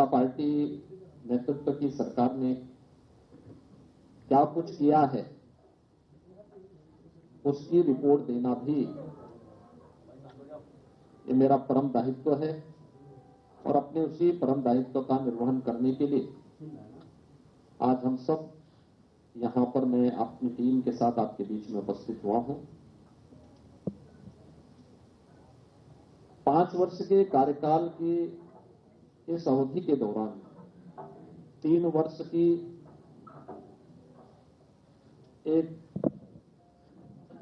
जनता party नेतृत्व की सरकार ने क्या कुछ किया है उसकी रिपोर्ट देना भी ये मेरा परम दायित्व है और अपने उसी परम दायित्व का निर्वहन करने के लिए आज हम सब यहां पर मैं अपनी टीम के साथ आपके बीच में उपस्थित हुआ हूं। 5 वर्ष के कार्यकाल की इस अवधि के दौरान 3 वर्ष की एक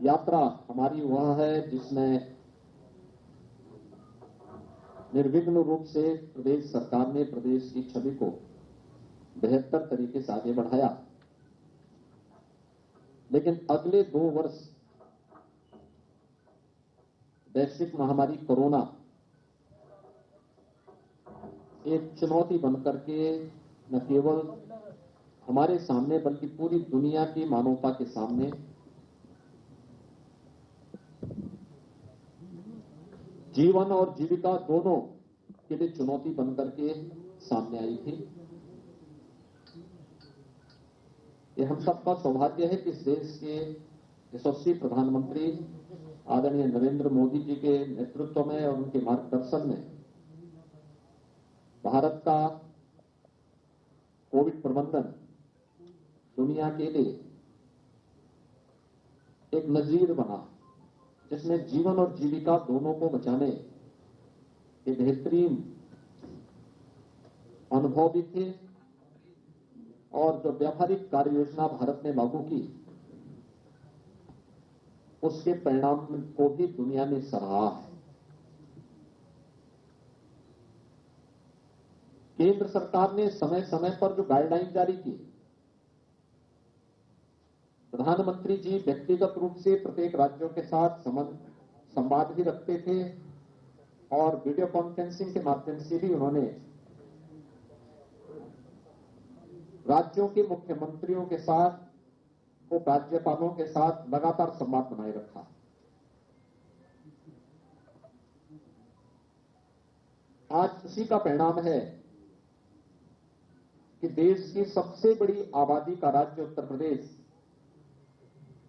यात्रा हमारी वह है जिसमें निर्विघ्न रूप से प्रदेश सरकार ने प्रदेश की छवि को बेहतर तरीके से आगे बढ़ाया। लेकिन अगले 2 वर्ष वैश्विक महामारी कोरोना एक चुनौती बनकर के न केवल हमारे सामने बल्कि पूरी दुनिया की मानवता के सामने जीवन और जीविका दोनों के लिए चुनौती बनकर के सामने आई थी। ये हम सबका सौभाग्य है कि इस देश के यशस्वी प्रधानमंत्री आदरणीय नरेंद्र मोदी जी के नेतृत्व में और उनके मार्गदर्शन में भारत का कोविड प्रबंधन दुनिया के लिए एक नजीर बना, जिसमें जीवन और जीविका दोनों को बचाने के बेहतरीन अनुभव भी थे और जो व्यावहारिक कार्य योजना भारत ने लागू की उसके परिणाम को भी दुनिया ने सराहा है। केंद्र सरकार ने समय समय पर जो गाइडलाइन जारी की, प्रधानमंत्री जी व्यक्तिगत रूप से प्रत्येक राज्यों के साथ संवाद भी रखते थे और वीडियो कॉन्फ्रेंसिंग के माध्यम से भी उन्होंने राज्यों के मुख्यमंत्रियों के साथ राज्यपालों के साथ लगातार संवाद बनाए रखा। आज उसी का परिणाम है कि देश की सबसे बड़ी आबादी का राज्य उत्तर प्रदेश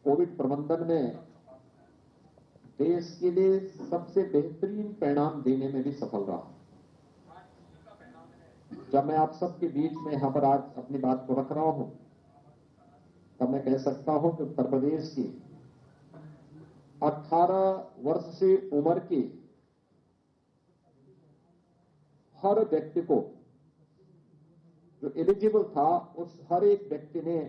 कोविड प्रबंधन में देश के लिए सबसे बेहतरीन परिणाम देने में भी सफल रहा। जब मैं आप सबके बीच में यहां पर आज अपनी बात को रख रहा हूं तब मैं कह सकता हूं कि उत्तर प्रदेश की 18 वर्ष से उम्र के हर व्यक्ति को जो एलिजिबल था उस हर एक व्यक्ति ने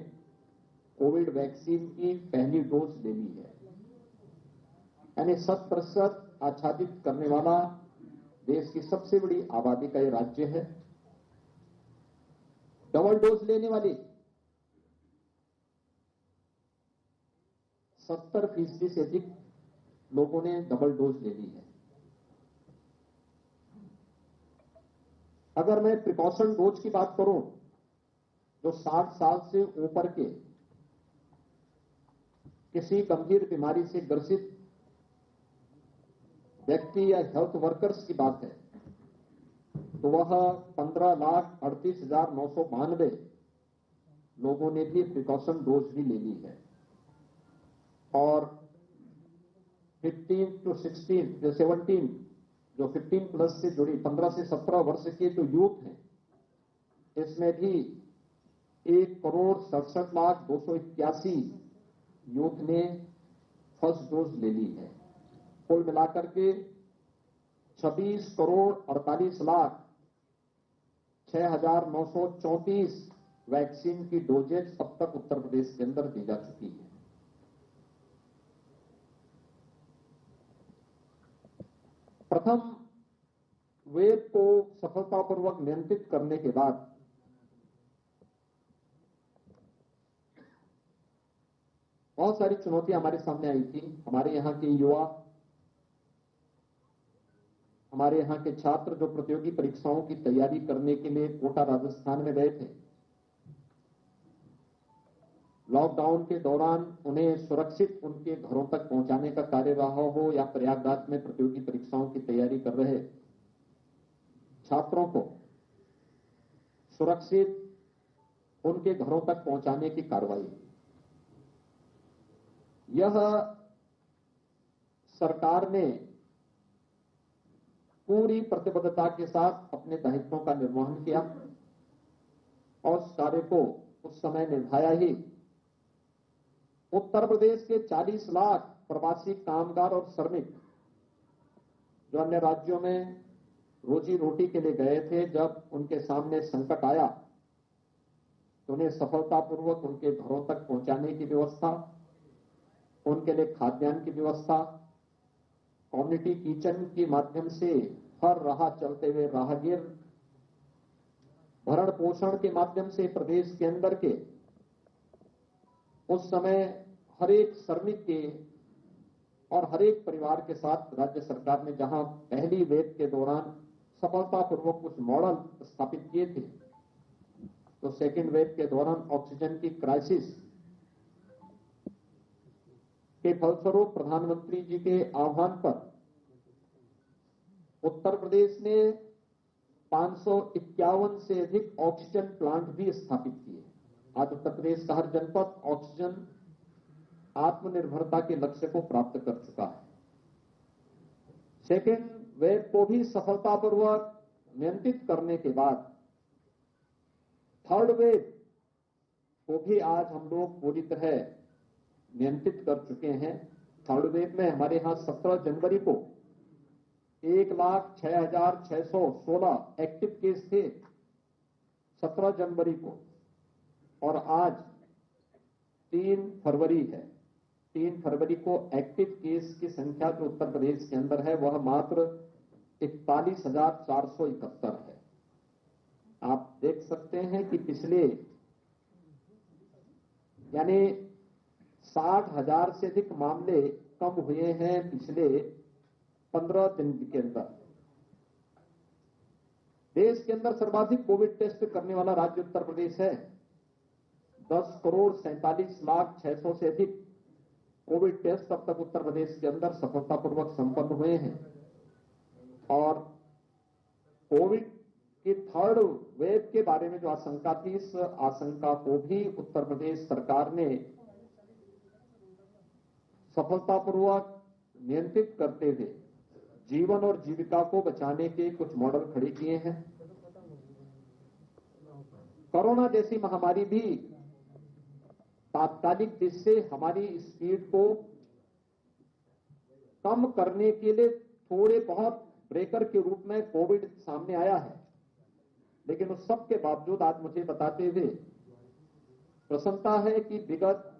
कोविड वैक्सीन की पहली डोज ले ली है। यानी 100% आच्छादित करने वाला देश की सबसे बड़ी आबादी का ये राज्य है। डबल डोज लेने वाली 70% से अधिक लोगों ने डबल डोज ले ली है। अगर मैं प्रिकॉशन डोज की बात करूं, जो 60 साल से ऊपर के किसी गंभीर बीमारी से ग्रसित व्यक्ति या हेल्थ वर्कर्स की बात है तो वह 15,38,992 लोगों ने भी प्रिकॉशन डोज भी ले ली है। और 15 to 16 जो 17 जो 15 प्लस से जुड़ी 15 से 17 वर्ष के जो यूथ हैं, इसमें भी 1,67,281 यूथ ने फर्स्ट डोज ले ली है। कुल मिलाकर के 26,48,06,934 वैक्सीन की डोजेज अब तक उत्तर प्रदेश के अंदर दी जा चुकी है। प्रथम वेव को सफलतापूर्वक नियंत्रित करने के बाद बहुत सारी चुनौतियां हमारे सामने आई थी। हमारे यहाँ के युवा, हमारे यहाँ के छात्र जो प्रतियोगी परीक्षाओं की तैयारी करने के लिए कोटा राजस्थान में गए थे, लॉकडाउन के दौरान उन्हें सुरक्षित उनके घरों तक पहुंचाने का कार्य रहा हो या प्रयागराज में प्रतियोगी परीक्षाओं की तैयारी कर रहे छात्रों को सुरक्षित उनके घरों तक पहुंचाने की कार्रवाई। यह सरकार ने पूरी प्रतिबद्धता के साथ अपने दायित्वों का निर्वहन किया और उस कार्य को उस समय निभाया ही। उत्तर प्रदेश के 40 लाख प्रवासी कामगार और श्रमिक जो अन्य राज्यों में रोजी रोटी के लिए गए थे, जब उनके सामने संकट आया तो उन्हें सफलतापूर्वक उनके घरों तक पहुंचाने की व्यवस्था, उनके लिए खाद्यान्न की व्यवस्था, कम्युनिटी किचन के माध्यम से हर राह चलते हुए राहगीर, भरण पोषण के माध्यम से प्रदेश के अंदर के उस समय हर एक श्रमिक के और हर एक परिवार के साथ राज्य सरकार ने जहां पहली वेव के दौरान सफलतापूर्वक कुछ मॉडल स्थापित किए थे, तो सेकेंड वेव के दौरान ऑक्सीजन की क्राइसिस के फलस्वरूप प्रधानमंत्री जी के आह्वान पर उत्तर प्रदेश ने 551 से अधिक ऑक्सीजन प्लांट भी स्थापित किए। आज उत्तर प्रदेश का हर जनपद ऑक्सीजन आत्मनिर्भरता के लक्ष्य को प्राप्त कर चुका है। सेकेंड वेव को भी सफलतापूर्वक नियंत्रित करने के बाद थर्ड वेव को भी आज हम लोग पूरी तरह नियंत्रित कर चुके हैं। थर्ड वेव में हमारे यहां 17 जनवरी को 1,06,616 एक्टिव केस थे 17 जनवरी को, और आज 3 फरवरी है। 3 फरवरी को एक्टिव केस की संख्या जो उत्तर प्रदेश के अंदर है वह मात्र 41,471 है। आप देख सकते हैं कि पिछले यानी 60,000 से अधिक मामले कम हुए हैं पिछले 15 दिन के अंदर। देश के अंदर सर्वाधिक कोविड टेस्ट करने वाला राज्य उत्तर प्रदेश है। 10,47,00,600 से अधिक कोविड टेस्ट अब तक उत्तर प्रदेश के अंदर सफलतापूर्वक संपन्न हुए हैं। और कोविड की थर्ड वेव के बारे में जो आशंका थी, इस आशंका को भी उत्तर प्रदेश सरकार ने सफलतापूर्वक नियंत्रित करते हुए जीवन और जीविका को बचाने के कुछ मॉडल खड़े किए हैं। कोरोना जैसी महामारी भी तात्कालिक दृष्टि से हमारी स्पीड को कम करने के लिए थोड़े बहुत ब्रेकर के रूप में कोविड सामने आया है, लेकिन उस सब के बावजूद आज मुझे बताते हुए प्रसन्नता है कि विगत